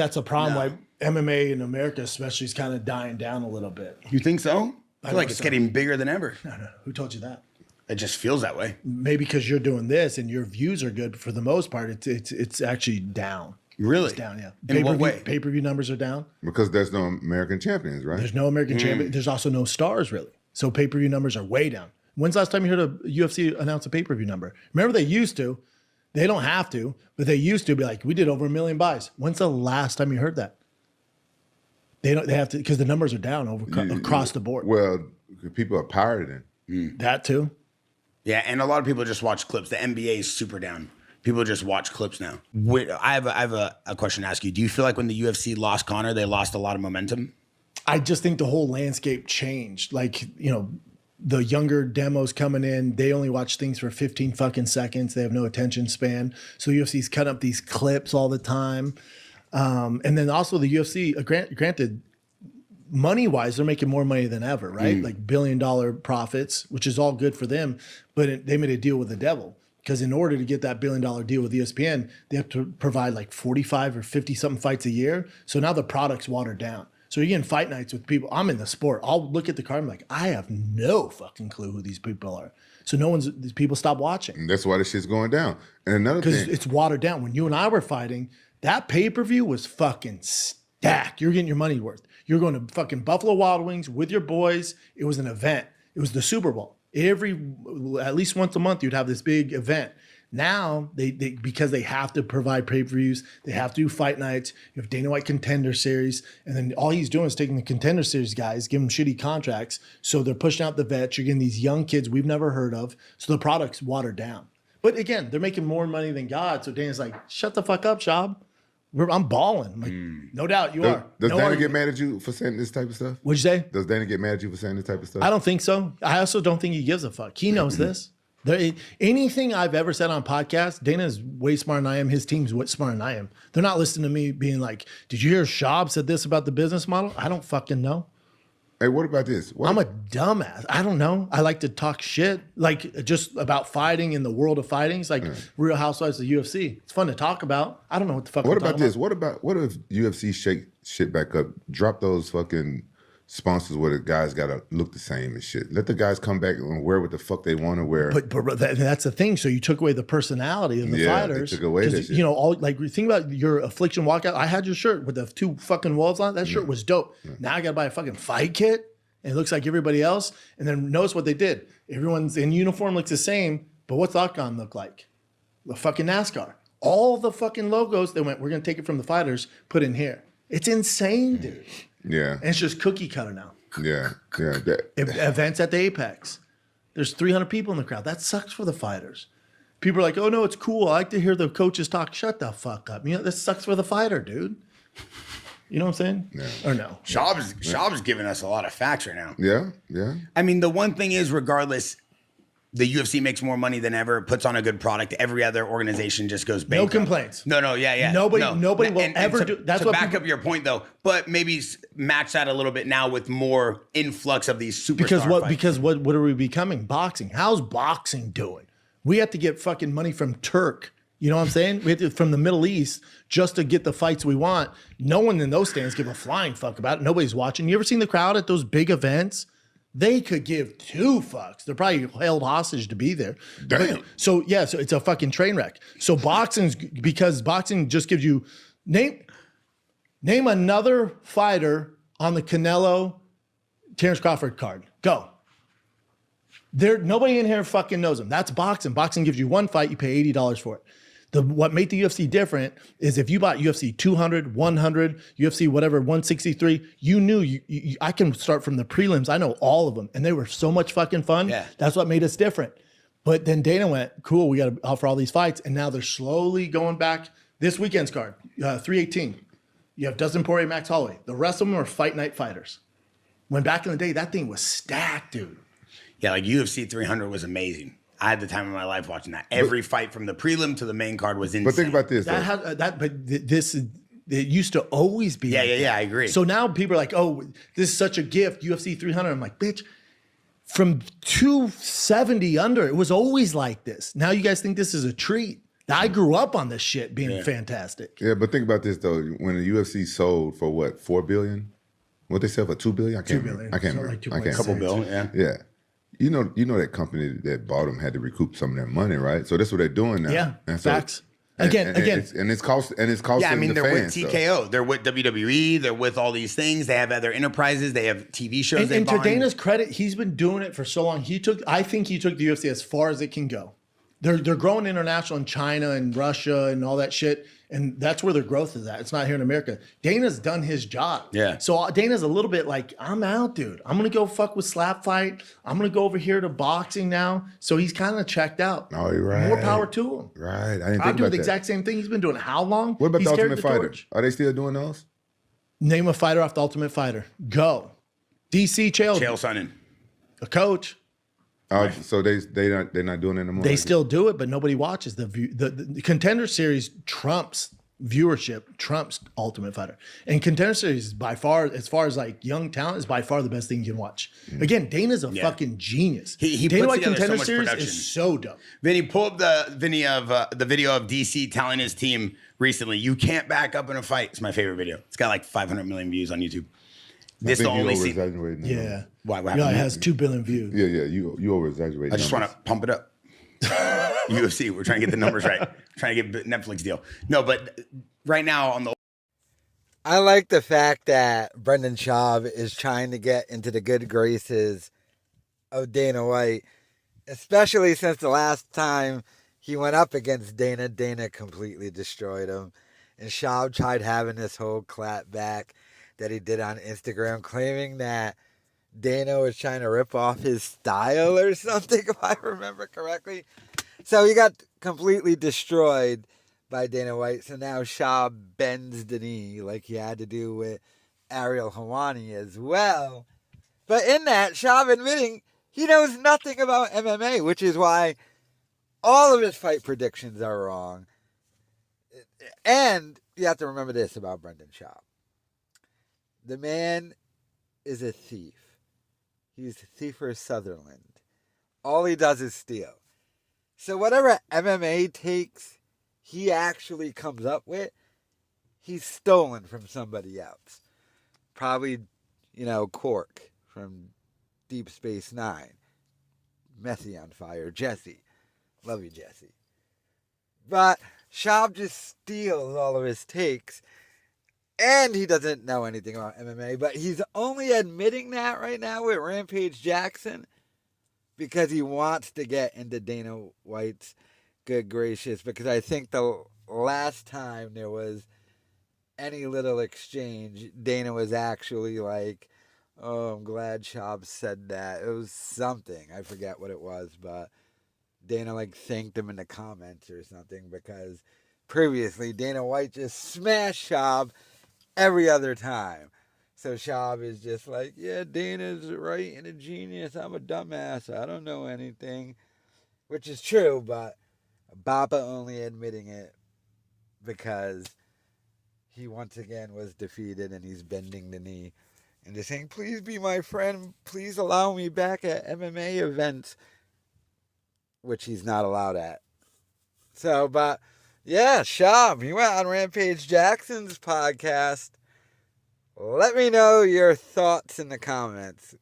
that's a problem. Why MMA in America especially is kind of dying down a little bit. You think so? I feel like it's getting bigger than ever. No. Who told you that? It just feels that way. Maybe because you're doing this and your views are good, but for the most part, it's actually down. Really? It's down, yeah. In what way? Pay-per-view numbers are down. Because there's no American champions, right? There's no American champion. There's also no stars, really. So pay-per-view numbers are way down. When's the last time you heard a UFC announce a pay-per-view number? Remember they used to. They don't have to, but they used to be like, we did over 1 million buys. When's the last time you heard that? They have to, because the numbers are down across the board. Well, people are pirating. That too. Yeah, and a lot of people just watch clips. The NBA is super down. People just watch clips now. I have a question to ask you. Do you feel like when the UFC lost Conor, they lost a lot of momentum? I just think the whole landscape changed. Like, the younger demos coming in, they only watch things for 15 fucking seconds. They have no attention span. So UFC's cutting up these clips all the time. And then also the UFC, granted, money-wise, they're making more money than ever, right? Like $1 billion profits, which is all good for them. But they made a deal with the devil. Because in order to get that $1 billion deal with ESPN, they have to provide like 45 or 50-something fights a year. So now the product's watered down. So you're getting fight nights with people. I'm in the sport. I'll look at the card and I'm like, I have no fucking clue who these people are. So these people stop watching. And that's why this shit's going down. And another thing. Because it's watered down. When you and I were fighting, that pay-per-view was fucking stacked. You're getting your money worth. You're going to fucking Buffalo Wild Wings with your boys. It was an event. It was the Super Bowl. At least once a month, you'd have this big event. Now, they because they have to provide pay-per-views, they have to do fight nights. You have Dana White Contender Series, and then all he's doing is taking the Contender Series guys, giving them shitty contracts. So they're pushing out the vets. You're getting these young kids we've never heard of. So the product's watered down. But again, they're making more money than God. So Dana's like, shut the fuck up, Schaub. I'm balling. I'm like, no doubt you are. Does no Dana argument. get mad at you for saying this type of stuff? What'd you say? Does Dana get mad at you for saying this type of stuff? I don't think so. I also don't think he gives a fuck. He knows this. Anything I've ever said on podcasts, Dana is way smarter than I am. His team's way smarter than I am. They're not listening to me being like, did you hear Schaub said this about the business model? I don't fucking know. Hey, what about this? I'm a dumbass. I don't know. I like to talk shit, like just about fighting in the world of fighting. It's like Real Housewives of the UFC. It's fun to talk about. I don't know what the fuck. What about this? What if UFC shake shit back up? Drop those fucking sponsors where the guys gotta look the same and shit. Let the guys come back and wear what the fuck they want to wear. But that's the thing. So you took away the personality of the fighters. They took away that shit. Think about your Affliction walkout. I had your shirt with the 2 fucking wolves on it. That shirt was dope. Now I gotta buy a fucking fight kit. And it looks like everybody else. And then notice what they did. Everyone's in uniform, looks the same. But what's the Octagon look like? The fucking NASCAR. All the fucking logos, they went, we're going to take it from the fighters, put in here. It's insane, dude. Yeah. And it's just cookie cutter now. Yeah. Events at the Apex. There's 300 people in the crowd. That sucks for the fighters. People are like, oh, no, it's cool. I like to hear the coaches talk. Shut the fuck up. That sucks for the fighter, dude. You know what I'm saying? Yeah. Or no? Schaub's giving us a lot of facts right now. Yeah. I mean, the one thing is, regardless, the UFC makes more money than ever, puts on a good product. Every other organization just goes bankrupt. No complaints. No, yeah. Nobody will ever do. That's to what back up your point, though. But maybe match that a little bit now with more influx of these superstar fights. Because what are we becoming? Boxing. How's boxing doing? We have to get fucking money from Turk. You know what I'm saying? We have to, from the Middle East, just to get the fights we want. No one in those stands give a flying fuck about it. Nobody's watching. You ever seen the crowd at those big events? They could give 2 fucks. They're probably held hostage to be there. Damn. So it's a fucking train wreck. So because boxing just gives you, name another fighter on the Canelo Terrence Crawford card. Go. Nobody in here fucking knows them. That's boxing. Boxing gives you 1 fight, you pay $80 for it. What made the UFC different is if you bought UFC 200, 100, UFC whatever, 163, you knew I can start from the prelims. I know all of them, and they were so much fucking fun. Yeah. That's what made us different. But then Dana went, cool, we got to offer all these fights, and now they're slowly going back. This weekend's card, 318. You have Dustin Poirier, Max Holloway. The rest of them are fight night fighters. When back in the day, that thing was stacked, dude. Yeah, like UFC 300 was amazing. I had the time of my life watching that. Every fight from the prelim to the main card was insane. But think about this. It used to always be. Yeah, I agree. So now people are like, oh, this is such a gift, UFC 300. I'm like, bitch, from 270 under, it was always like this. Now you guys think this is a treat. I grew up on this shit being fantastic. Yeah, but think about this though. When the UFC sold for what, $4 billion? What they sell for $2 billion? I can't remember. I can't remember. Like Couple billion, yeah. Yeah. You know that company that bought them had to recoup some of their money, right? So that's what they're doing now. Yeah, and so, facts. And Again, it's costing. Yeah, I mean, the they're with fans, TKO. They're with WWE. They're with all these things. They have other enterprises. They have TV shows. and to Dana's credit, he's been doing it for so long. I think he took the UFC as far as it can go. They're growing international in China and Russia and all that shit. And that's where their growth is at. It's not here in America. Dana's done his job. Yeah. So Dana's a little bit like, I'm out, dude. I'm going to go fuck with slap fight. I'm going to go over here to boxing now. So he's kind of checked out. Oh, you're right. More power to him. Right. I didn't think I'm doing about the that. exact same thing. He's been doing it how long? What about He's the carried Ultimate Fighter? torch. Are they still doing those? Name a fighter off the Ultimate Fighter. Go. DC Chael. Chael Sonnen. A coach. So they're not doing it anymore. They still do it, but nobody watches. The Contender Series trumps viewership, trumps Ultimate Fighter. And Contender Series is by far, as far as like young talent, is by far the best thing you can watch. Again, Dana's a fucking genius. He Dana puts White together Contender so much Series production. is so dope. Vinny, pull up the video of DC telling his team recently, "You can't back up in a fight." It's my favorite video. It's got like 500 million views on YouTube. This is the only scene. Yeah. Why? What You know, happened? it has 2 billion views. Yeah. You over exaggerate. I just want to pump it up. UFC, we're trying to get the numbers right. Trying to get a Netflix deal. No, but right now on the I like the fact that Brendan Schaub is trying to get into the good graces of Dana White, especially since the last time he went up against Dana, Dana completely destroyed him. And Schaub tried having this whole clap back that he did on Instagram, claiming that Dana was trying to rip off his style or something, if I remember correctly. So he got completely destroyed by Dana White. So now Schaub bends the knee like he had to do with Ariel Helwani as well. But in that, Schaub admitting he knows nothing about MMA, which is why all of his fight predictions are wrong. And you have to remember this about Brendan Schaub. The man is a thief. He's Thiefer Sutherland. All he does is steal. So whatever MMA takes he actually comes up with, he's stolen from somebody else. Probably, Quark from Deep Space Nine. Messy on fire. Jesse. Love you, Jesse. But Schaub just steals all of his takes. And he doesn't know anything about MMA. But he's only admitting that right now with Rampage Jackson because he wants to get into Dana White's good gracious. Because I think the last time there was any little exchange, Dana was actually like, "Oh, I'm glad Schaub said that." It was something. I forget what it was. But Dana thanked him in the comments or something. Because previously Dana White just smashed Schaub every other time. So Schaub is just like, yeah, Dana's right and a genius. I'm a dumbass. I don't know anything. Which is true, but Baba only admitting it because he once again was defeated and he's bending the knee and just saying, please be my friend. Please allow me back at MMA events, which he's not allowed at. So, but yeah, Schaub, he went on Rampage Jackson's podcast. Let me know your thoughts in the comments.